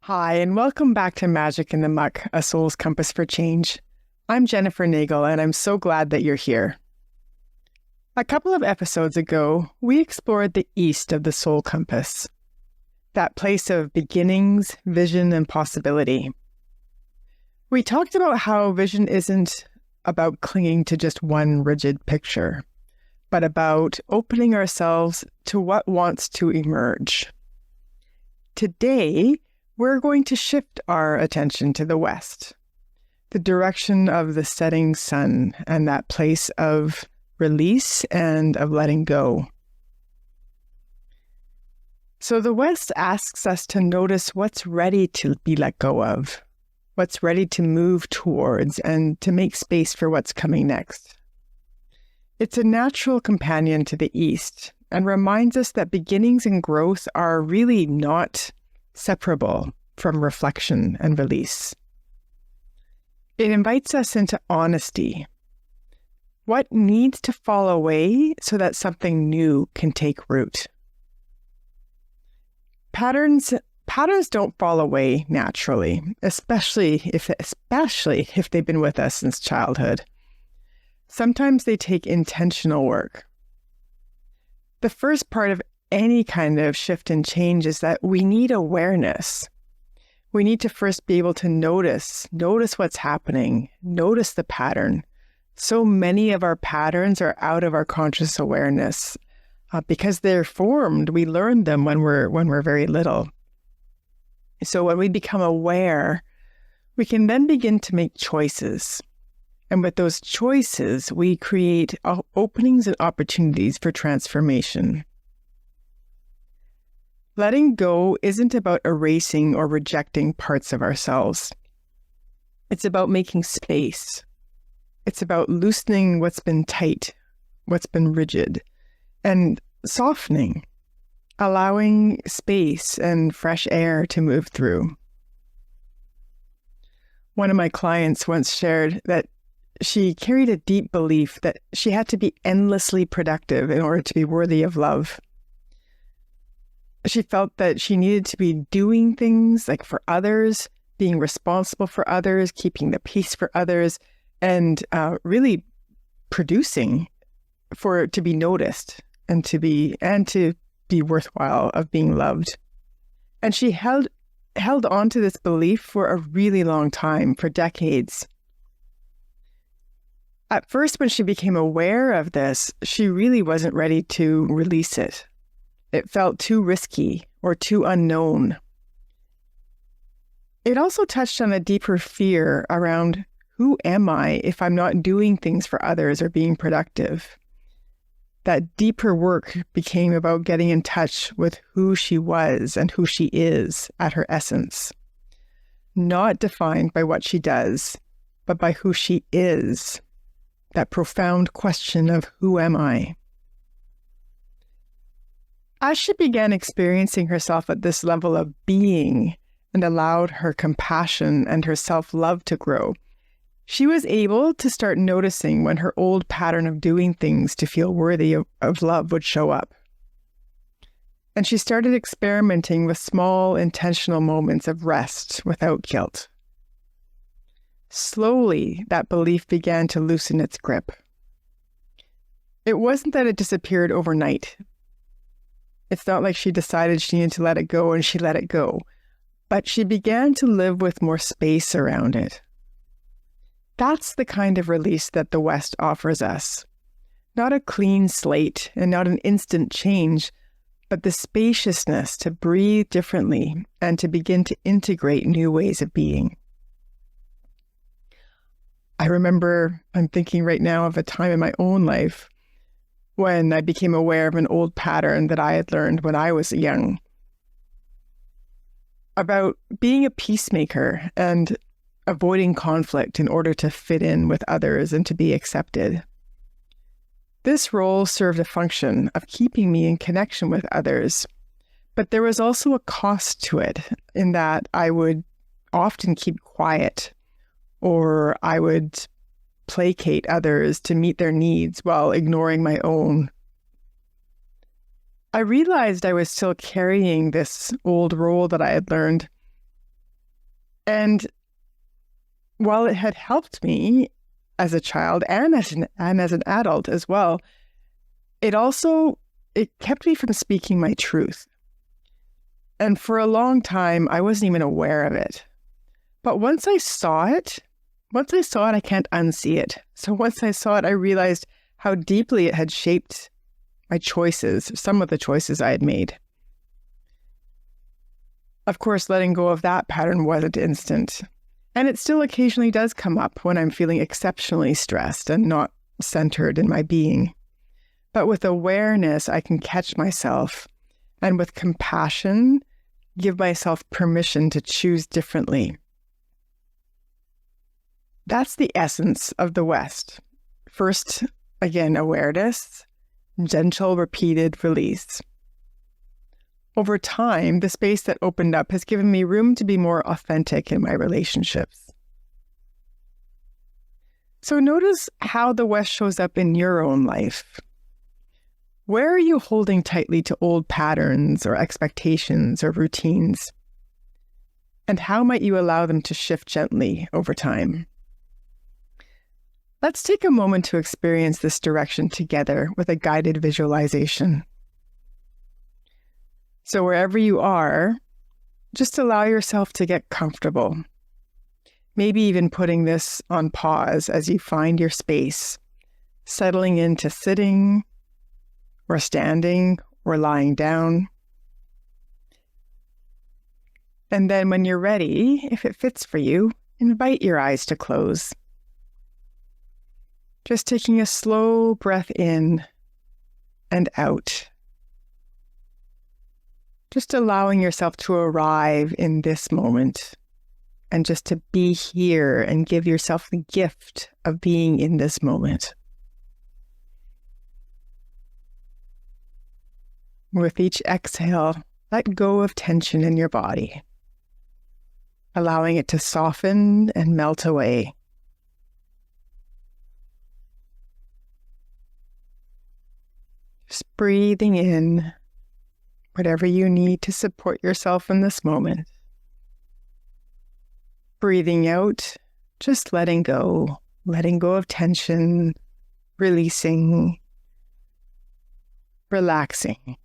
Hi, and welcome back to Magic in the Muck, a soul's compass for change. I'm Jennifer Nagel, and I'm so glad that you're here. A couple of episodes ago, we explored the east of the soul compass, that place of beginnings, vision, and possibility. We talked about how vision isn't about clinging to just one rigid picture, but about opening ourselves to what wants to emerge. Today, we're going to shift our attention to the west, the direction of the setting sun and that place of release and of letting go. So the west asks us to notice what's ready to be let go of, what's ready to move towards, and to make space for what's coming next. It's a natural companion to the east and reminds us that beginnings and growth are really not separable from reflection and release. It invites us into honesty. What needs to fall away so that something new can take root? Patterns don't fall away naturally, especially if they've been with us since childhood. Sometimes they take intentional work. The first part of any kind of shift and change is that we need awareness. We need to first be able to notice what's happening, notice the pattern. So many of our patterns are out of our conscious awareness because they're formed. We learn them when we're very little. So when we become aware, we can then begin to make choices. And with those choices, we create openings and opportunities for transformation. Letting go isn't about erasing or rejecting parts of ourselves. It's about making space. It's about loosening what's been tight, what's been rigid, and softening, allowing space and fresh air to move through. One of my clients once shared that she carried a deep belief that she had to be endlessly productive in order to be worthy of love. She felt that she needed to be doing things like for others, being responsible for others, keeping the peace for others, and really producing to be noticed and to be worthwhile of being loved. And she held on to this belief for a really long time, for decades. At first, when she became aware of this, she really wasn't ready to release it. It felt too risky or too unknown. It also touched on a deeper fear around who am I if I'm not doing things for others or being productive? That deeper work became about getting in touch with who she was and who she is at her essence, not defined by what she does, but by who she is. That profound question of who am I? As she began experiencing herself at this level of being and allowed her compassion and her self-love to grow, she was able to start noticing when her old pattern of doing things to feel worthy of love would show up. And she started experimenting with small, intentional moments of rest without guilt. Slowly, that belief began to loosen its grip. It wasn't that it disappeared overnight. It's not like she decided she needed to let it go and she let it go, but she began to live with more space around it. That's the kind of release that the West offers us. Not a clean slate and not an instant change, but the spaciousness to breathe differently and to begin to integrate new ways of being. I'm thinking right now of a time in my own life when I became aware of an old pattern that I had learned when I was young about being a peacemaker and avoiding conflict in order to fit in with others and to be accepted. This role served a function of keeping me in connection with others, but there was also a cost to it in that I would often keep quiet, or I would placate others to meet their needs while ignoring my own. I realized I was still carrying this old role that I had learned, And while it had helped me as a child and as an adult as well, it kept me from speaking my truth. And for a long time, I wasn't even aware of it. But once I saw it, I can't unsee it. So once I saw it, I realized how deeply it had shaped my choices, some of the choices I had made. Of course, letting go of that pattern wasn't instant. And it still occasionally does come up when I'm feeling exceptionally stressed and not centered in my being. But with awareness, I can catch myself, and with compassion, give myself permission to choose differently. That's the essence of the West. First, again, awareness, gentle, repeated release. Over time, the space that opened up has given me room to be more authentic in my relationships. So notice how the West shows up in your own life. Where are you holding tightly to old patterns or expectations or routines? And how might you allow them to shift gently over time? Let's take a moment to experience this direction together with a guided visualization. So wherever you are, just allow yourself to get comfortable. Maybe even putting this on pause as you find your space, settling into sitting or standing or lying down. And then when you're ready, if it fits for you, invite your eyes to close. Just taking a slow breath in and out. Just allowing yourself to arrive in this moment and just to be here and give yourself the gift of being in this moment. With each exhale, let go of tension in your body, allowing it to soften and melt away. Just breathing in whatever you need to support yourself in this moment. Breathing out, just letting go of tension, releasing, relaxing,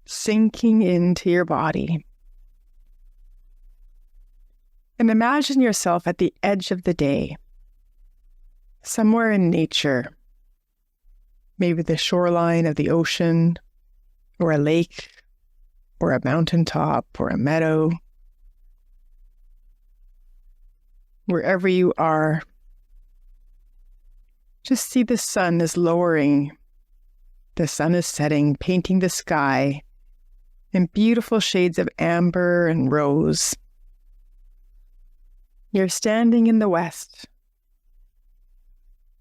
sinking into your body. And imagine yourself at the edge of the day, somewhere in nature. Maybe the shoreline of the ocean, or a lake, or a mountaintop, or a meadow. Wherever you are, just see the sun is lowering. The sun is setting, painting the sky in beautiful shades of amber and rose. You're standing in the west,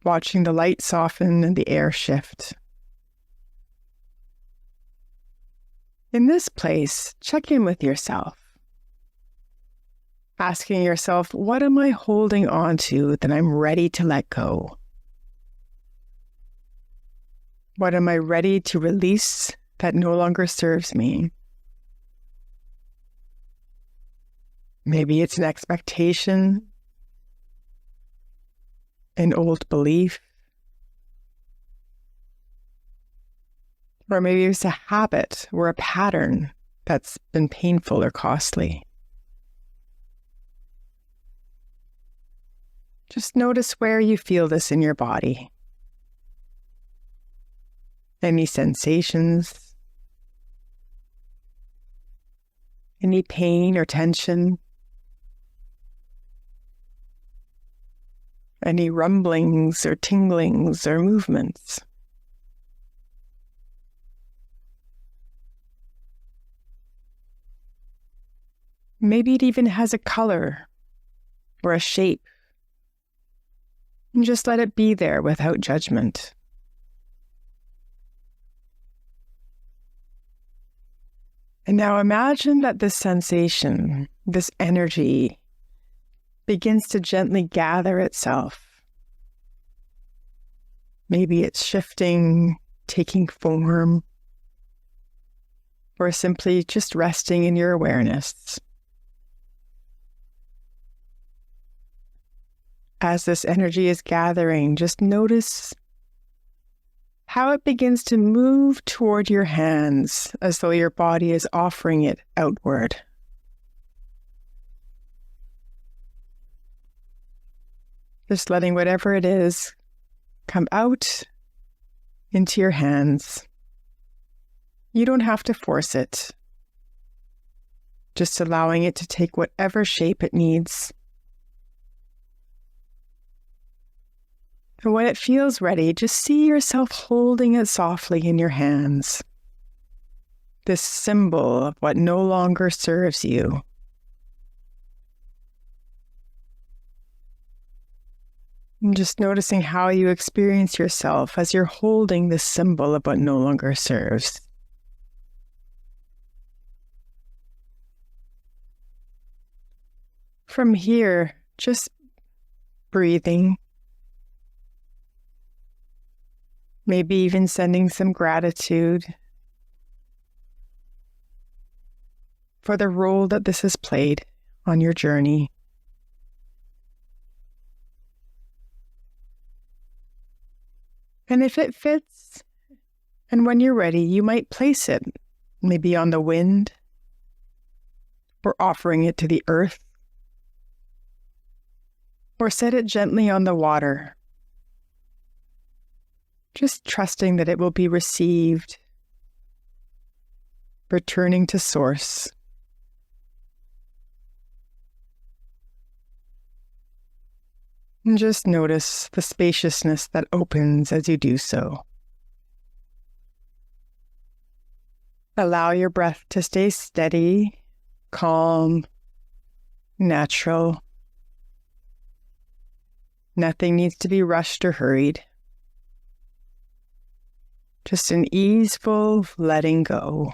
watching the light soften and the air shift. In this place, check in with yourself, asking yourself, what am I holding on to that I'm ready to let go? What am I ready to release that no longer serves me? Maybe it's an expectation, an old belief, or maybe it's a habit or a pattern that's been painful or costly. Just notice where you feel this in your body. Any sensations, any pain or tension, any rumblings or tinglings or movements. Maybe it even has a color or a shape. And just let it be there without judgment. And now imagine that this sensation, this energy, begins to gently gather itself. Maybe it's shifting, taking form. or simply just resting in your awareness. As this energy is gathering, just notice how it begins to move toward your hands as though your body is offering it outward. Just letting whatever it is come out into your hands. You don't have to force it. Just allowing it to take whatever shape it needs. And when it feels ready, just see yourself holding it softly in your hands. This symbol of what no longer serves you. And just noticing how you experience yourself as you're holding this symbol of what no longer serves. From here, just breathing. Maybe even sending some gratitude for the role that this has played on your journey. And if it fits, and when you're ready, you might place it maybe on the wind or offering it to the earth, or set it gently on the water. Just trusting that it will be received, returning to source. And just notice the spaciousness that opens as you do so. Allow your breath to stay steady, calm, natural. Nothing needs to be rushed or hurried. Just an easeful letting go,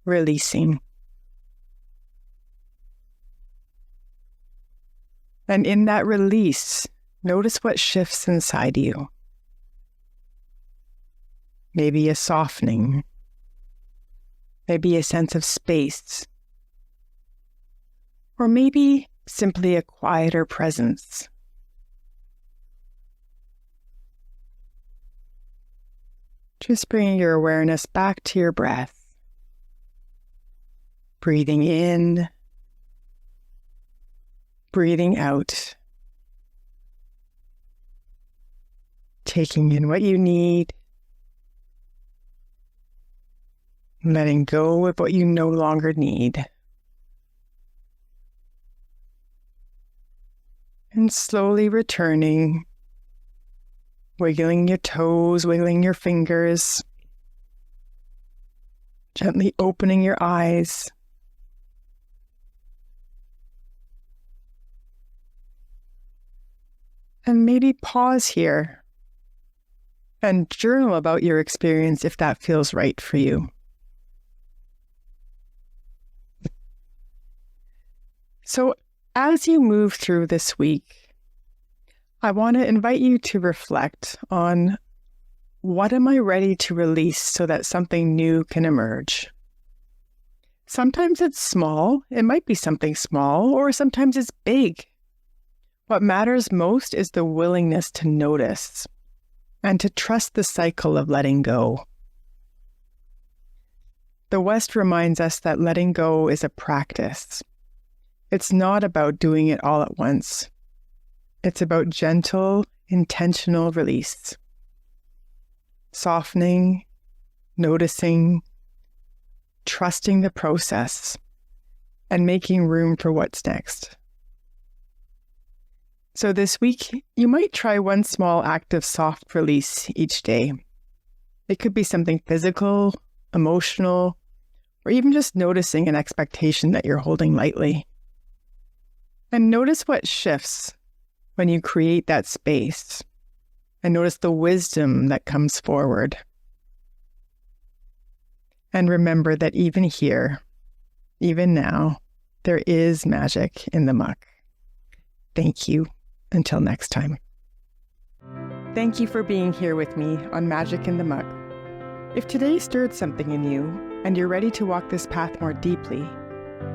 releasing. And in that release, notice what shifts inside you. Maybe a softening, maybe a sense of space, or maybe simply a quieter presence. Just bringing your awareness back to your breath. Breathing in, breathing out. Taking in what you need. Letting go of what you no longer need. And slowly returning. Wiggling your toes, wiggling your fingers. Gently opening your eyes. And maybe pause here and journal about your experience if that feels right for you. So as you move through this week, I want to invite you to reflect on what am I ready to release so that something new can emerge. Sometimes it's small, it might be something small, or sometimes it's big. What matters most is the willingness to notice and to trust the cycle of letting go. The West reminds us that letting go is a practice. It's not about doing it all at once. It's about gentle, intentional release. Softening, noticing, trusting the process, and making room for what's next. So this week, you might try one small act of soft release each day. It could be something physical, emotional, or even just noticing an expectation that you're holding lightly. And notice what shifts when you create that space, and notice the wisdom that comes forward. And remember that even here, even now, there is magic in the muck. Thank you. Until next time. Thank you for being here with me on Magic in the Muck. If today stirred something in you and you're ready to walk this path more deeply,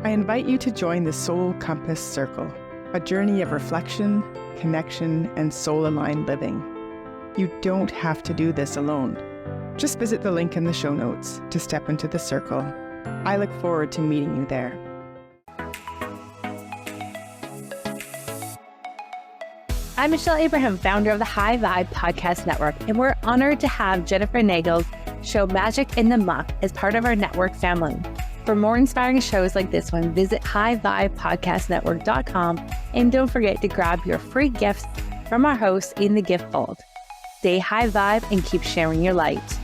I invite you to join the Soul Compass Circle, a journey of reflection, connection, and soul-aligned living. You don't have to do this alone. Just visit the link in the show notes to step into the circle. I look forward to meeting you there. I'm Michelle Abraham, founder of the High Vibe Podcast Network, and we're honored to have Jennifer Nagel's show Magic in the Muck as part of our network family. For more inspiring shows like this one, visit highvibepodcastnetwork.com, and don't forget to grab your free gifts from our hosts in the gift vault. Stay high vibe and keep sharing your light.